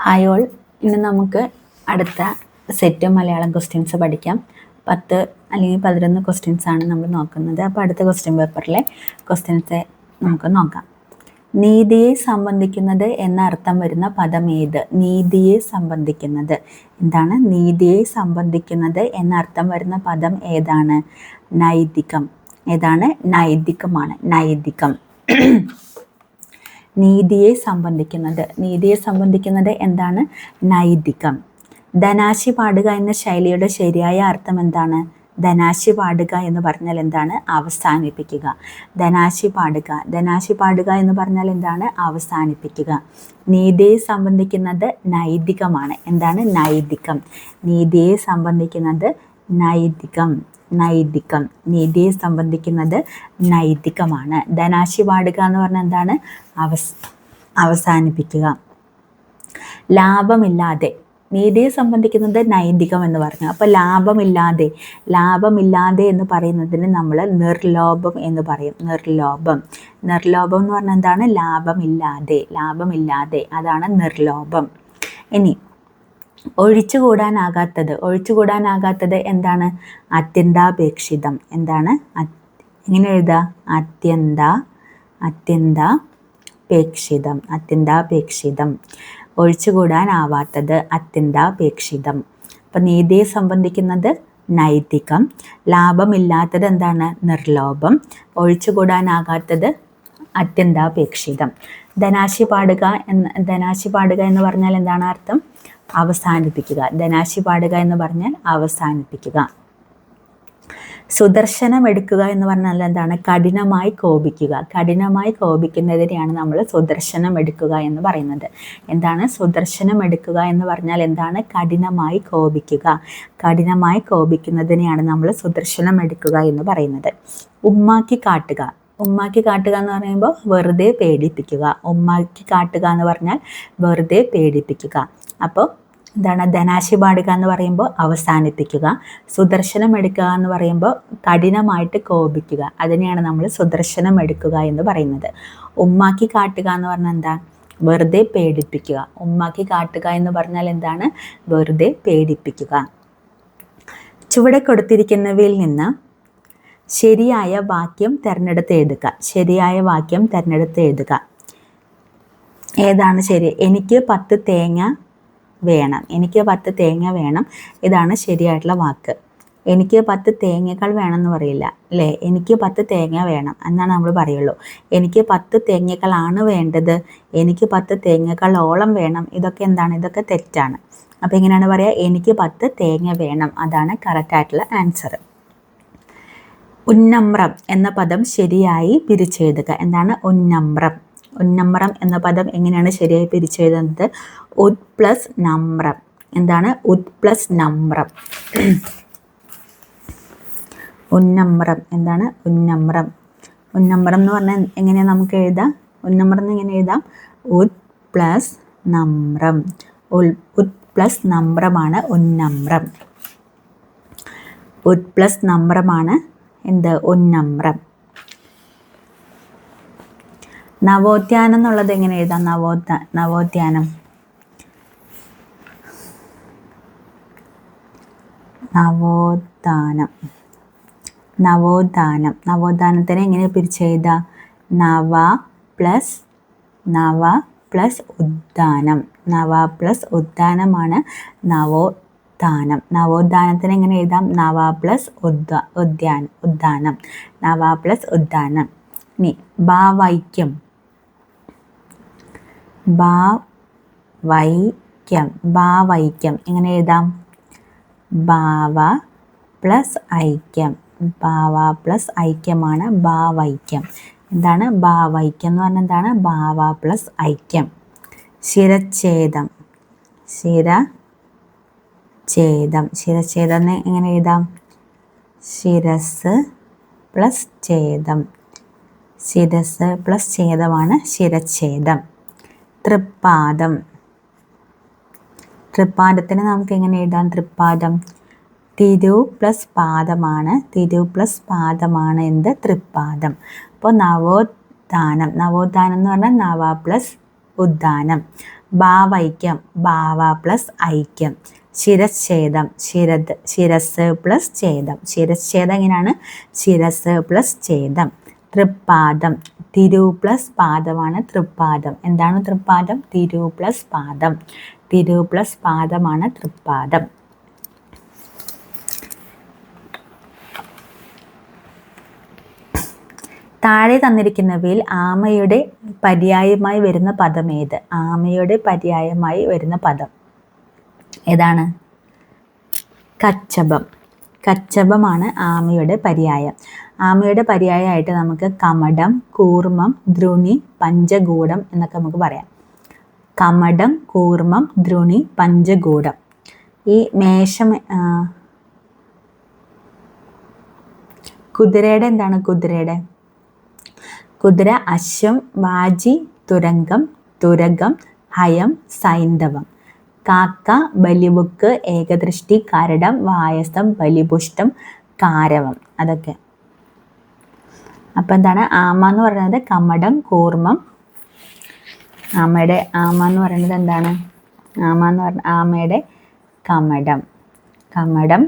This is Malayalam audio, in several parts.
ഹായ് ഓൾ, ഇന്ന് നമുക്ക് അടുത്ത സെറ്റ് മലയാളം ക്വസ്റ്റ്യൻസ് പഠിക്കാം. 10 അല്ലെങ്കിൽ 11 ക്വസ്റ്റ്യൻസ് ആണ് നമ്മൾ നോക്കുന്നത്. അപ്പോൾ അടുത്ത ക്വസ്റ്റ്യൻ പേപ്പറിലെ ക്വസ്റ്റ്യൻസ് നമുക്ക് നോക്കാം. നീതിയെ സംബന്ധിക്കുന്നത് എന്ന അർത്ഥം വരുന്ന പദം ഏത്? നീതിയെ സംബന്ധിക്കുന്നത് എന്താണ്? നീതിയെ സംബന്ധിക്കുന്നത് എന്ന അർത്ഥം വരുന്ന പദം ഏതാണ്? നൈതികം. ഏതാണ്? നൈതികമാണ്. നൈതികം. നീതിയെ സംബന്ധിക്കുന്നത് എന്താണ്? നൈതികം. ധനാശി പാടുക എന്ന ശൈലിയുടെ ശരിയായ അർത്ഥം എന്താണ്? ധനാശി പാടുക എന്ന് പറഞ്ഞാൽ എന്താണ്? അവസാനിപ്പിക്കുക. ധനാശി പാടുക എന്ന് പറഞ്ഞാൽ എന്താണ്? അവസാനിപ്പിക്കുക. നീതിയെ സംബന്ധിക്കുന്നത് നൈതികമാണ്. എന്താണ്? നൈതികം. നീതിയെ സംബന്ധിക്കുന്നത് നൈതികം. നീതിയെ സംബന്ധിക്കുന്നത് നൈതികമാണ്. ധനാശി പാടുക എന്ന് പറഞ്ഞാൽ എന്താണ്? അവസാനിപ്പിക്കുക. ലാഭമില്ലാതെ, നീതിയെ സംബന്ധിക്കുന്നത് നൈതികം എന്ന് പറഞ്ഞു. അപ്പോൾ ലാഭമില്ലാതെ എന്ന് പറയുന്നതിന് നമ്മൾ നിർലോഭം എന്ന് പറയും. നിർലോഭം എന്ന് പറഞ്ഞാൽ എന്താണ്? ലാഭമില്ലാതെ, അതാണ് നിർലോഭം. ഇനി ഒഴിച്ചുകൂടാനാകാത്തത് എന്താണ്? അത്യന്താപേക്ഷിതം. എന്താണ്? എങ്ങനെ എഴുതുക? അത്യന്താപേക്ഷിതം. ഒഴിച്ചുകൂടാനാവാത്തത് അത്യന്താപേക്ഷിതം. അപ്പം നീതിയെ സംബന്ധിക്കുന്നത് നൈതികം. ലാഭമില്ലാത്തത് എന്താണ്? നിർലോഭം. ഒഴിച്ചുകൂടാനാകാത്തത് അത്യന്താപേക്ഷിതം. ധനാശി പാടുക എന്ന് പറഞ്ഞാൽ എന്താണ് അർത്ഥം? അവസാനിപ്പിക്കുക. ധനാശി പാടുക എന്ന് പറഞ്ഞാൽ അവസാനിപ്പിക്കുക. സുദർശനം എടുക്കുക എന്ന് പറഞ്ഞാൽ എന്താണ്? കഠിനമായി കോപിക്കുന്നതിനെയാണ് നമ്മൾ സുദർശനം എടുക്കുക എന്ന് പറയുന്നത്. എന്താണ് സുദർശനം എടുക്കുക എന്ന് പറഞ്ഞാൽ എന്താണ്? കഠിനമായി കോപിക്കുന്നതിനെയാണ് നമ്മൾ സുദർശനം എടുക്കുക എന്ന് പറയുന്നത്. ഉമ്മാക്കി കാട്ടുക എന്ന് പറയുമ്പോൾ വെറുതെ പേടിപ്പിക്കുക. എന്ന് പറഞ്ഞാൽ വെറുതെ പേടിപ്പിക്കുക. അപ്പോൾ എന്താണ്? ധനാശി പാടുക എന്ന് പറയുമ്പോൾ അവസാനിപ്പിക്കുക. സുദർശനം എടുക്കുക എന്ന് പറയുമ്പോൾ കഠിനമായിട്ട് കോപിക്കുക. അതിനെയാണ് നമ്മൾ സുദർശനം എടുക്കുക എന്ന് പറയുന്നത്. ഉമ്മാക്കി കാട്ടുക എന്ന് പറഞ്ഞാൽ എന്താ? വെറുതെ പേടിപ്പിക്കുക. ഉമ്മാക്കി കാട്ടുക എന്ന് പറഞ്ഞാൽ എന്താണ്? വെറുതെ പേടിപ്പിക്കുക. ചുവടെ കൊടുത്തിരിക്കുന്നവയിൽ നിന്ന് ശരിയായ വാക്യം തിരഞ്ഞെടുത്ത് എഴുതുക. ഏതാണ് ശരി? എനിക്ക് 10 തേങ്ങ വേണം. ഇതാണ് ശരിയായിട്ടുള്ള വാക്ക്. എനിക്ക് 10 തേങ്ങകൾ വേണമെന്ന് പറയില്ല അല്ലേ? എനിക്ക് 10 തേങ്ങ വേണം എന്നാണ് നമ്മൾ പറയുള്ളൂ. എനിക്ക് 10 തേങ്ങകളാണ് വേണ്ടത്. എനിക്ക് 10 തേങ്ങകളോളം വേണം. ഇതൊക്കെ എന്താണ്? ഇതൊക്കെ തെറ്റാണ്. അപ്പോൾ എങ്ങനെയാണ് പറയുക? എനിക്ക് 10 തേങ്ങ വേണം. അതാണ് കറക്റ്റായിട്ടുള്ള ആൻസർ. ഉന്നമ്രം എന്ന പദം ശരിയായി പിരിച്ചെഴുതുക. എന്താണ് ഉന്നമ്രം എന്ന പദം എങ്ങനെയാണ് ശരിയായി പിരിച്ചെഴുതുന്നത്? ഉത് പ്ലസ് നമ്രം. എന്താണ്? ഉത് പ്ലസ് നമ്രം. ഉന്നമ്രം. എന്താണ്? ഉന്നമ്രം എന്ന് പറഞ്ഞാൽ എങ്ങനെയാണ് നമുക്ക് എഴുതാം? ഉന്നമ്രം എങ്ങനെ എഴുതാം? ഉത് പ്ലസ് നമ്രം. ഉത് പ്ലസ് നമ്രമാണ് ഉന്നമ്രം. ഉത് പ്ലസ് നമ്രമാണ് എന്ത്? ഉന്നമ്രം. നവോത്ഥാനം എന്നുള്ളത് എങ്ങനെ എഴുതാം? നവോത്ഥാനത്തിന് എങ്ങനെ പിരിച്ചെഴുതാം? നവ പ്ലസ് ഉദ്ധാനം. ഉദ്ധാനമാണ് നവോത്ഥാനം. നവോത്ഥാനത്തിന് എങ്ങനെ എഴുതാം? നവ പ്ലസ് ഉദ്ധാനം. ഇനി ഭാവൈക്യം എങ്ങനെ എഴുതാം? ഭാവ പ്ലസ് ഐക്യമാണ് ഭാവൈക്യം. എന്താണ്? ഭാവൈക്യം എന്ന് പറഞ്ഞാൽ എന്താണ്? ഭാവ പ്ലസ് ഐക്യം. ശിരച്ഛേദം എങ്ങനെ എഴുതാം? ശിരസ് പ്ലസ് ഛേദമാണ് ശിരച്ഛേദം. തൃപ്പാദത്തിന് നമുക്ക് എങ്ങനെ എഴുതാം? തൃപ്പാദം തിരു പ്ലസ് പാദമാണ് എന്ത്? തൃപ്പാദം. അപ്പോൾ നവോത്ഥാനം എന്ന് പറഞ്ഞാൽ നവ പ്ലസ് ഉദ്ധാനം. ഭാവൈക്യം, ഭാവ പ്ലസ് ഐക്യം. ശിരച്ഛേദം, ശിരസ് പ്ലസ് ഛേദം. ശിരച്ഛേദം എങ്ങനെയാണ്? ശിരസ് പ്ലസ് ഛേദം. തൃപ്പാദം, തിരു പ്ലസ് പാദമാണ് തൃപ്പാദം. എന്താണ് തൃപ്പാദം? തിരു പ്ലസ് പാദം. തിരു പ്ലസ് പാദമാണ് തൃപ്പാദം. താഴെ തന്നിരിക്കുന്നവയിൽ ആമയുടെ പര്യായമായി വരുന്ന പദം ഏത്? ആമയുടെ പര്യായമായി വരുന്ന പദം ഏതാണ്? കച്ചപം. കച്ചപമാണ് ആമയുടെ പര്യായം. ആമയുടെ പര്യായമായിട്ട് നമുക്ക് കമടം, കൂർമ്മം, ദ്രുണി, പഞ്ചഗൂഢം എന്നൊക്കെ നമുക്ക് പറയാം. കമടം, കൂർമ്മം, ദ്രുണി, പഞ്ചഗൂഢം. ഈ മേഷം കുതിരയുടെ എന്താണ്? കുതിര അശ്വം, വാജി, തുരങ്കം, തുരകം, ഹയം, സൈന്ധവം. കാക്ക, ബലിബുക്ക്, ഏകദൃഷ്ടി, കരടം, വായസം, ബലിപുഷ്ടം, കാരവം. അതൊക്കെ. അപ്പം എന്താണ്? ആമ എന്ന് പറയുന്നത് കമടം, കൂർമ്മം. ആമ എന്ന് പറയുന്നത് എന്താണ്? ആമയുടെ കമടം,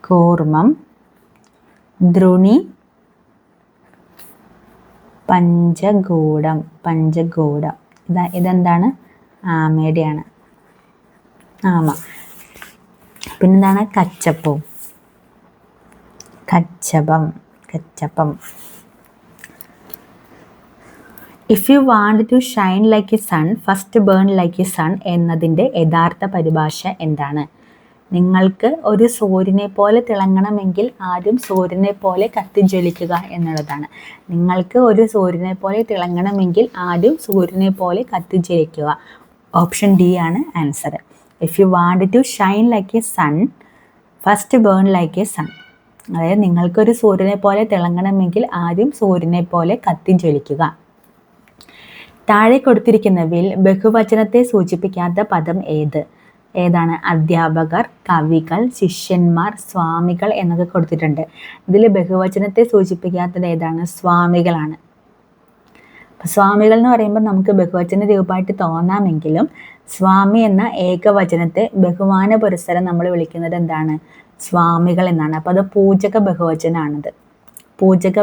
കൂർമ്മം, ദ്രുണി, പഞ്ചഗൂഢം. ഇതെന്താണ്? ആമയുടെയാണ്. ആമ. പിന്നെന്താണ്? കച്ചപം. If you want to shine like a sun first burn like a sun എന്നതിൻ്റെ യഥാർത്ഥ പരിഭാഷ എന്താണ്? നിങ്ങൾക്ക് ഒരു സൂര്യനെ പോലെ തിളങ്ങണമെങ്കിൽ ആദ്യം സൂര്യനെ പോലെ കത്തിജ്വലിക്കുക എന്നുള്ളതാണ്. നിങ്ങൾക്ക് ഒരു സൂര്യനെ പോലെ തിളങ്ങണമെങ്കിൽ ആദ്യം സൂര്യനെ പോലെ കത്തിജ്വലിക്കുക. ഓപ്ഷൻ ഡി ആണ് answer. If you want to shine like a sun first burn like a sun. അതായത് നിങ്ങൾക്കൊരു സൂര്യനെ പോലെ തിളങ്ങണമെങ്കിൽ ആദ്യം സൂര്യനെ പോലെ കത്തിജ്വലിക്കുക. താഴെ കൊടുത്തിരിക്കുന്നവയിൽ ബഹുവചനത്തെ സൂചിപ്പിക്കാത്ത പദം ഏതാണ്? അധ്യാപകർ, കവികൾ, ശിഷ്യന്മാർ, സ്വാമികൾ എന്നൊക്കെ കൊടുത്തിട്ടുണ്ട്. ഇതിൽ ബഹുവചനത്തെ സൂചിപ്പിക്കാത്തത് ഏതാണ്? സ്വാമികളാണ്. സ്വാമികൾ എന്ന് പറയുമ്പോൾ നമുക്ക് ബഹുവചന രൂപമായിട്ട് തോന്നാമെങ്കിലും സ്വാമി എന്ന ഏകവചനത്തെ ബഹുമാന പുരസ്സരം നമ്മൾ വിളിക്കുന്നത് എന്താണ്? സ്വാമികൾ എന്നാണ്. അപ്പോൾ അത് പൂജക ബഹുവചനാണിത്. പൂജക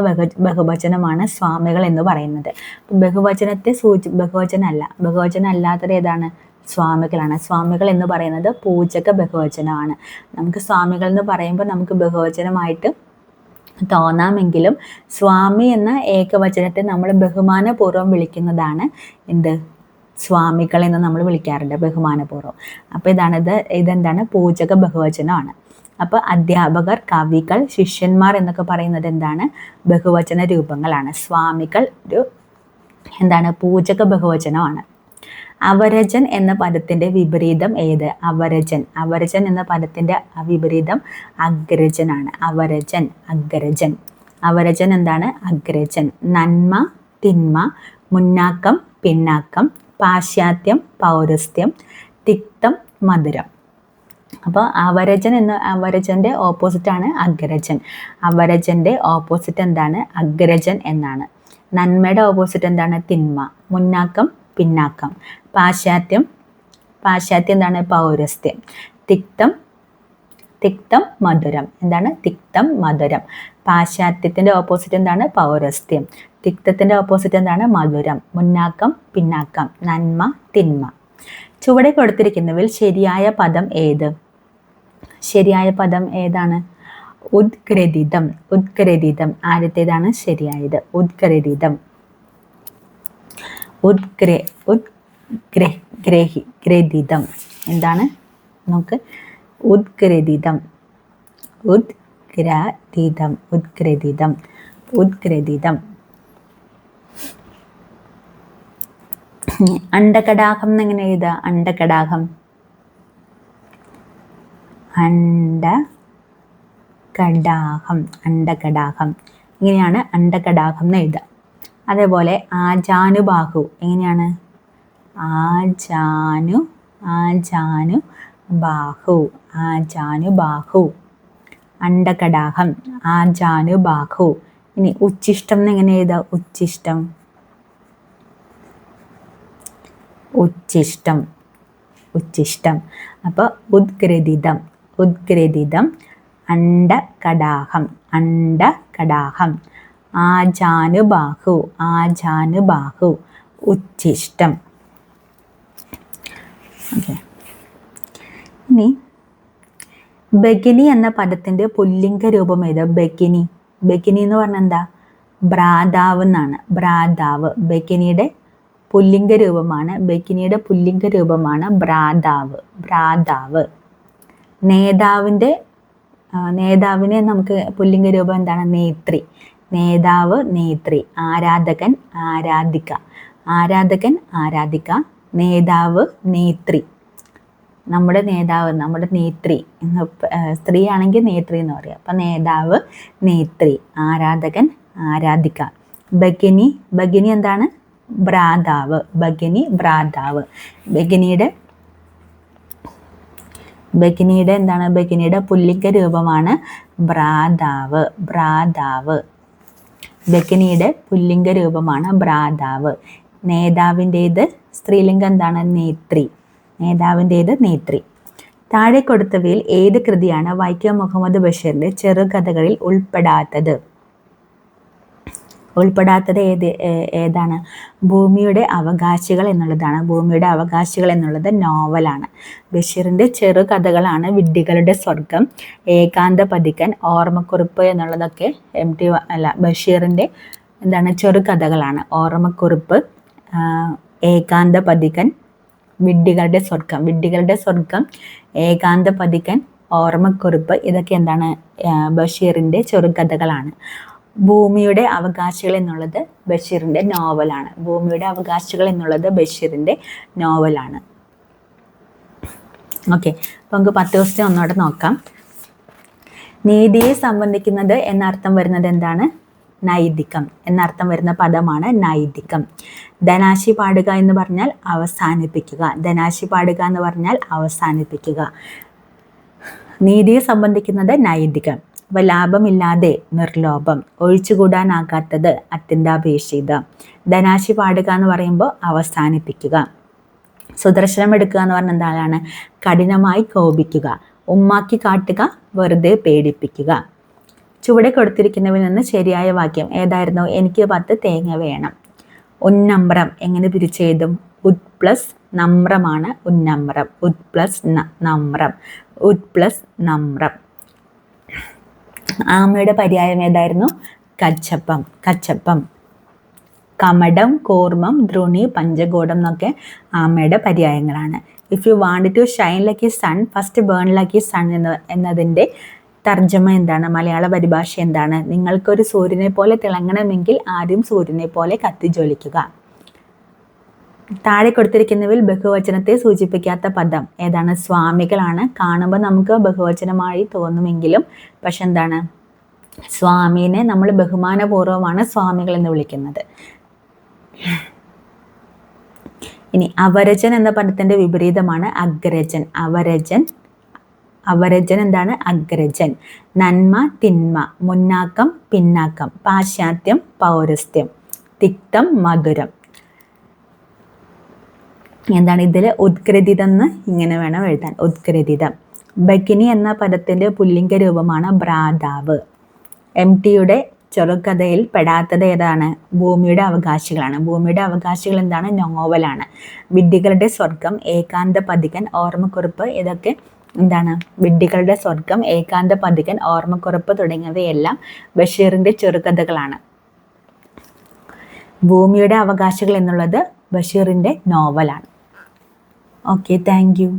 ബഹുവചനമാണ് സ്വാമികൾ എന്ന് പറയുന്നത്. ബഹുവചനം അല്ലാത്തത് ഏതാണ്? സ്വാമികളാണ്. സ്വാമികൾ എന്ന് പറയുന്നത് പൂജക ബഹുവചനമാണ്. നമുക്ക് സ്വാമികൾ എന്ന് പറയുമ്പോൾ നമുക്ക് ബഹുവചനമായിട്ട് തോന്നാമെങ്കിലും സ്വാമി എന്ന ഏകവചനത്തെ നമ്മൾ ബഹുമാനപൂർവ്വം വിളിക്കുന്നതാണ് സ്വാമികൾ എന്ന് നമ്മൾ വിളിക്കാറുണ്ട് ബഹുമാനപൂർവ്വം. അപ്പോൾ ഇതെന്താണ്? പൂജക ബഹുവചനമാണ്. അപ്പോൾ അധ്യാപകർ, കവികൾ, ശിഷ്യന്മാർ എന്നൊക്കെ പറയുന്നത് എന്താണ്? ബഹുവചന രൂപങ്ങളാണ്. സ്വാമികൾ പൂജക ബഹുവചനമാണ്. അവരജൻ എന്ന പദത്തിൻ്റെ വിപരീതം ഏത്? അവരജൻ എന്ന പദത്തിൻ്റെ വിപരീതം അഗ്രജനാണ്. അവരജൻ എന്താണ്? അഗ്രജൻ. നന്മ, തിന്മ, മുന്നാക്കം, പിന്നാക്കം, പാശ്ചാത്യം, പൗരസ്ത്യം, തിക്തം, മധുരം. അപ്പോൾ അവരജൻ്റെ ഓപ്പോസിറ്റാണ് അഗ്രജൻ. അവരജൻ്റെ ഓപ്പോസിറ്റ് എന്താണ്? അഗ്രജൻ എന്നാണ്. നന്മയുടെ ഓപ്പോസിറ്റ് എന്താണ്? തിന്മ. മുന്നാക്കം, പിന്നാക്കം. പാശ്ചാത്യം എന്താണ്? പൗരസ്ത്യം. തിക്തം, മധുരം. എന്താണ്? തിക്തം, മധുരം. പാശ്ചാത്യത്തിൻ്റെ ഓപ്പോസിറ്റ് എന്താണ്? പൗരസ്ത്യം. തിക്തത്തിൻ്റെ ഓപ്പോസിറ്റ് എന്താണ്? മധുരം. മുന്നാക്കം, പിന്നാക്കം. നന്മ, തിന്മ. ചുവടെ കൊടുത്തിരിക്കുന്നവയിൽ ശരിയായ പദം ഏത്? ശരിയായ പദം ഏതാണ്? ഉദ്ഗ്രഥിതം. ആദ്യത്തേതാണ് ശരിയായത്. ഉദ്ഗ്രഥിതം. ഗ്രഥിതം എന്താണ്? നമുക്ക് ഉദ്ഗ്രഥിതം. അണ്ടകടാഹം എങ്ങനെ എഴുതുക? അണ്ടകടാഹം ഇങ്ങനെയാണ് അണ്ടകടാഹം എന്ന് എഴുതുക. അതേപോലെ ആജാനുബാഹു എങ്ങനെയാണ്? ആജാനുബാഹു. അണ്ടകടാഹം, ആജാനുബാഹു. ഇനി ഉച്ഛിഷ്ടം എങ്ങനെ എഴുതുക? ഉച്ഛിഷ്ടം, ഉച്ഛിഷ്ടം. അപ്പോൾ ഉദ്ഗ്രഥിതം, ഉദ്ഗ്രഥിതം. അണ്ഡകടാഹം, അണ്ഡകടാഹം. ആജാനുബാഹു, ആജാനുബാഹു. ഉച്ഛിഷ്ടം. ഓക്കെ. ഇനി ഭഗിനി എന്ന പദത്തിൻ്റെ പുല്ലിംഗ രൂപം ഏത്? ഭഗിനി, ഭഗിനി എന്ന് പറഞ്ഞാൽ എന്താ? ഭ്രാതാവ് എന്നാണ്, ഭ്രാതാവ്. ഭഗിനിയുടെ പുല്ലിംഗ രൂപമാണ്, ഭഗിനിയുടെ പുല്ലിംഗ രൂപമാണ് ഭ്രാതാവ്, ഭ്രാതാവ്. നേതാവിനെ നമുക്ക് പുല്ലിംഗ രൂപം എന്താണ്? നേത്രി, നേതാവ്, നേത്രി. ആരാധകൻ, ആരാധിക, ആരാധകൻ, ആരാധിക. നേതാവ്, നേത്രി. നമ്മുടെ നേതാവ്, നമ്മുടെ നേത്രി. സ്ത്രീ ആണെങ്കിൽ നേത്രി എന്ന് പറയാം. അപ്പം നേതാവ്, നേത്രി. ആരാധകൻ, ആരാധിക. ഭഗിനി, ഭഗിനി എന്താണ്? ഭ്രാതാവ്, ഭഗിനി, ഭ്രാതാവ്. ഭഗിനിയുടെ എന്താണ്? ഭഗിനിയുടെ പുല്ലിംഗ രൂപമാണ് ഭ്രാതാവ്, ഭ്രാതാവ്. ഭഗിനിയുടെ പുല്ലിംഗ രൂപമാണ് ഭ്രാതാവ്. നേതാവിൻ്റേത് സ്ത്രീലിംഗം എന്താണ്? നേത്രി, നേതാവിൻ്റേത് നേത്രി. താഴെ കൊടുത്തവയിൽ ഏത് കൃതിയാണ് വൈക്കം മുഹമ്മദ് ബഷീറിന്റെ ചെറുകഥകളിൽ ഉൾപ്പെടാത്തത്? ഉൾപ്പെടാത്തത് ഏതാണ്? ഭൂമിയുടെ അവകാശികൾ എന്നുള്ളതാണ്. ഭൂമിയുടെ അവകാശികൾ എന്നുള്ളത് നോവലാണ്. ബഷീറിന്റെ ചെറുകഥകളാണ് വിഡ്ഢികളുടെ സ്വർഗം, ഏകാന്ത പതിക്കൻ, ഓർമ്മക്കുറിപ്പ് എന്നുള്ളതൊക്കെ ബഷീറിന്റെ എന്താണ്? ചെറുകഥകളാണ്. ഓർമ്മക്കുറിപ്പ്, ഏകാന്ത പതിക്കൻ, വിഡ്ഢികളുടെ സ്വർഗം, വിഡ്ഢികളുടെ സ്വർഗം, ഏകാന്ത പതിക്കൻ, ഓർമ്മക്കുറിപ്പ്, ഇതൊക്കെ എന്താണ്? ബഷീറിന്റെ ചെറുകഥകളാണ്. ഭൂമിയുടെ അവകാശികൾ എന്നുള്ളത് ബഷീറിന്റെ നോവലാണ്. ഭൂമിയുടെ അവകാശികൾ എന്നുള്ളത് ബഷീറിന്റെ നോവലാണ്. ഓക്കെ. അപ്പോൾ നമുക്ക് 10 ദിവസത്തെ ഒന്നുകൂടെ നോക്കാം. നീതിയെ സംബന്ധിക്കുന്നത് എന്നർത്ഥം വരുന്നത് എന്താണ്? നൈതികം എന്നർത്ഥം വരുന്ന പദമാണ് നൈതികം. ധനാശി പാടുക എന്ന് പറഞ്ഞാൽ അവസാനിപ്പിക്കുക, ധനാശി പാടുക എന്ന് പറഞ്ഞാൽ അവസാനിപ്പിക്കുക. നീതിയെ സംബന്ധിക്കുന്നത് നൈതികം. അപ്പോൾ ലാഭമില്ലാതെ നിർലോഭം, ഒഴിച്ചുകൂടാനാകാത്തത് അത്യന്താപേക്ഷിതം. ധനാശി പാടുക എന്ന് പറയുമ്പോൾ അവസാനിപ്പിക്കുക. സുദർശനം എടുക്കുക എന്ന് പറഞ്ഞാൽ എന്താണ്? കഠിനമായി കോപിക്കുക. ഉമ്മാക്കി കാട്ടുക, വെറുതെ പേടിപ്പിക്കുക. ചുവടെ കൊടുത്തിരിക്കുന്നവയിൽ നിന്ന് ശരിയായ വാക്യം ഏതായിരുന്നു? എനിക്ക് 10 തേങ്ങ വേണം. ഉന്നമ്രം എങ്ങനെ പിരിച്ചെഴുതും? ഉത് പ്ലസ് നമ്രമാണ് ഉന്നമ്രം. ഉത് പ്ലസ് നമ്രം, ഉത് പ്ലസ് നമ്രം. ആമയുടെ പര്യായം ഏതായിരുന്നു? കച്ചപ്പം, കച്ചപ്പം. കമടം, കൂർമ്മം, ദ്രോണി, പഞ്ചഗോഡം എന്നൊക്കെ ആമയുടെ പര്യായങ്ങളാണ്. If you want to shine like a sun, first burn like a sun എന്നതിൻ്റെ തർജ്ജമ എന്താണ്? മലയാള പരിഭാഷ എന്താണ്? നിങ്ങൾക്കൊരു സൂര്യനെ പോലെ തിളങ്ങണമെങ്കിൽ ആദ്യം സൂര്യനെ പോലെ കത്തിജ്വലിക്കുക. താഴെ കൊടുത്തിരിക്കുന്നവയിൽ ബഹുവചനത്തെ സൂചിപ്പിക്കാത്ത പദം ഏതാണ്? സ്വാമികളാണ്. കാണുമ്പോൾ നമുക്ക് ബഹുവചനമായി തോന്നുമെങ്കിലും പക്ഷെ എന്താണ്? സ്വാമീനെ നമ്മൾ ബഹുമാനപൂർവ്വമാണ് സ്വാമികൾ എന്ന് വിളിക്കുന്നത്. ഇനി അവരജൻ എന്ന പദത്തിന്റെ വിപരീതമാണ് അഗ്രജൻ. അവരജൻ, അവരജൻ എന്താണ്? അഗ്രജൻ. നന്മ, തിന്മ, മുന്നാക്കം, പിന്നാക്കം, പാശ്ചാത്യം, പൗരസ്ത്യം, തിക്തം, മധുരം. എന്താണ് ഇതിൽ? ഉദ്ഗ്രഥിതം എന്ന് ഇങ്ങനെ വേണം എഴുതാൻ, ഉദ്ഗ്രഥിതം. ഭഗിനി എന്ന പദത്തിന്റെ പുല്ലിംഗ രൂപമാണ് ഭ്രാതാവ്. MTയുടെ ചെറുകഥയിൽ പെടാത്തത് ഏതാണ്? ഭൂമിയുടെ അവകാശികളാണ്. ഭൂമിയുടെ അവകാശികൾ എന്താണ്? നോവലാണ്. വിഡ്ഢികളുടെ സ്വർഗം, ഏകാന്ത പതികൻ, ഓർമ്മക്കുറിപ്പ്, ഇതൊക്കെ എന്താണ്? വിഡ്ഢികളുടെ സ്വർഗം, ഏകാന്ത പതികൻ, ഓർമ്മക്കുറിപ്പ് തുടങ്ങിയവയെല്ലാം ബഷീറിന്റെ ചെറുകഥകളാണ്. ഭൂമിയുടെ അവകാശികൾ എന്നുള്ളത് ബഷീറിന്റെ നോവലാണ്. Okay, thank you.